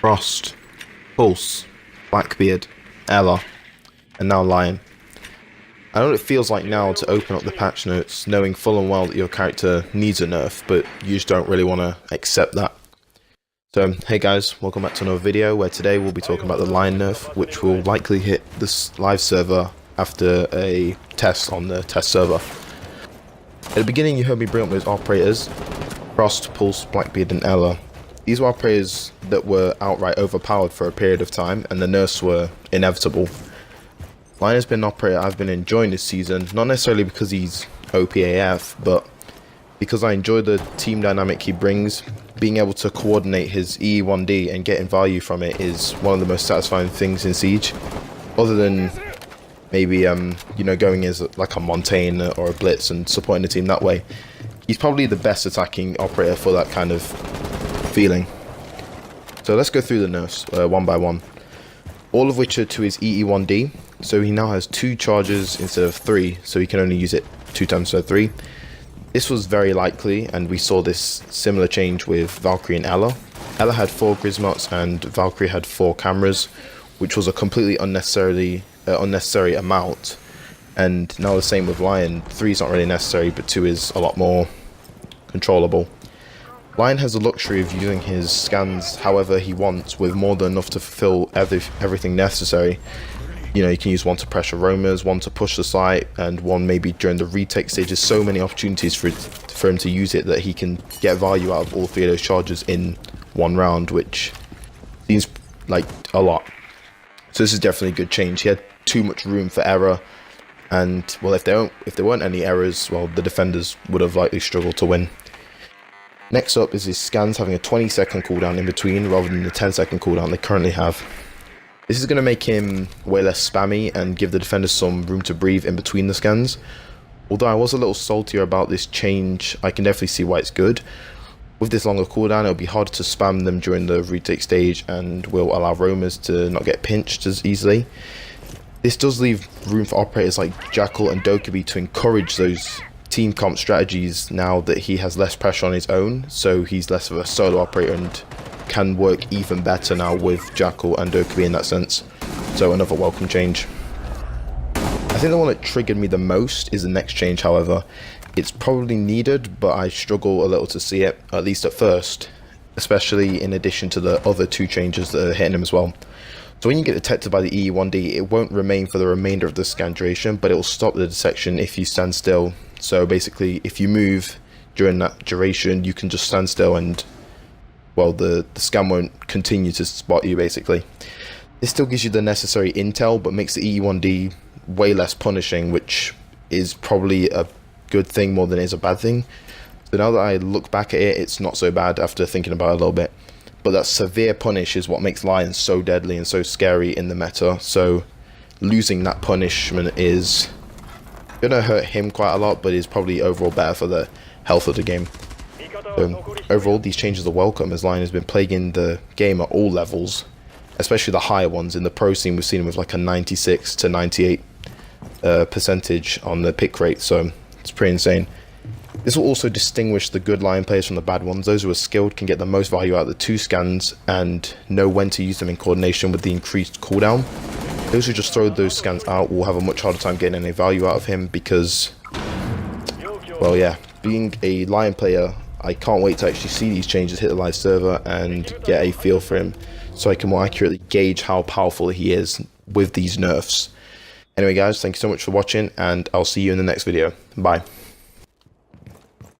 Frost, Pulse, Blackbeard, Ella, and now Lion. I know what it feels like now to open up the patch notes knowing full and well that your character needs a nerf, but you just don't really want to accept that. So hey guys, welcome back to another video where today we'll be talking about the Lion nerf, which will likely hit this live server after a test on the test server. At the beginning you heard me bring up those operators, Frost, Pulse, Blackbeard and Ella. These were operators that were outright overpowered for a period of time and the nerfs were inevitable. Lion has been an operator I've been enjoying this season, not necessarily because he's OPAF, but because I enjoy the team dynamic he brings. Being able to coordinate his EE1D and getting value from it is one of the most satisfying things in Siege. Other than maybe, going as like a Montaigne or a Blitz and supporting the team that way. He's probably the best attacking operator for that kind of feeling. So let's go through the nerfs one by one. All of which are to his EE1D. So he now has 2 charges instead of 3, so he can only use it 2 times instead of 3. This was very likely, and we saw this similar change with Valkyrie and Ella. Ella had 4 Grismots and Valkyrie had 4 cameras, which was a completely unnecessary amount. And now the same with Lion. 3 is not really necessary, but 2 is a lot more controllable. Lion has the luxury of using his scans however he wants, with more than enough to fulfill everything necessary. You know, you can use one to pressure roamers, one to push the site, and one maybe during the retake stage. There's so many opportunities for him to use it that he can get value out of all 3 of those charges in one round, which seems like a lot. So this is definitely a good change. He had too much room for error, and well, if there weren't any errors, well, the defenders would have likely struggled to win. Next up is his scans having a 20-second cooldown in between rather than the 10-second cooldown they currently have. This is going to make him way less spammy and give the defenders some room to breathe in between the scans. Although I was a little saltier about this change, I can definitely see why it's good. With this longer cooldown, it'll be harder to spam them during the retake stage and will allow roamers to not get pinched as easily. This does leave room for operators like Jackal and Dokkaebi to encourage those team comp strategies now that he has less pressure on his own, so he's less of a solo operator and can work even better now with Jackal and Dokkaebi in that sense. So another welcome change. I think the one that triggered me the most is the next change, however. It's probably needed, but I struggle a little to see it, at least at first, especially in addition to the other 2 changes that are hitting him as well. So when you get detected by the EE1D, it won't remain for the remainder of the scan duration, but it will stop the detection if you stand still. So basically, if you move during that duration, you can just stand still and, well, the scan won't continue to spot you, basically. This still gives you the necessary intel, but makes the EE1D way less punishing, which is probably a good thing more than it is a bad thing. So now that I look back at it, it's not so bad after thinking about it a little bit. But that severe punish is what makes Lion so deadly and so scary in the meta, so losing that punishment is going to hurt him quite a lot, but is probably overall better for the health of the game. So overall, these changes are welcome, as Lion has been plaguing the game at all levels, especially the higher ones. In the pro scene, we've seen him with like a 96 to 98 percentage on the pick rate, so it's pretty insane. This will also distinguish the good Lion players from the bad ones. Those who are skilled can get the most value out of the 2 scans and know when to use them in coordination with the increased cooldown. Those who just throw those scans out will have a much harder time getting any value out of him because, well, yeah, being a Lion player, I can't wait to actually see these changes hit the live server and get a feel for him so I can more accurately gauge how powerful he is with these nerfs. Anyway guys, thank you so much for watching and I'll see you in the next video. Bye.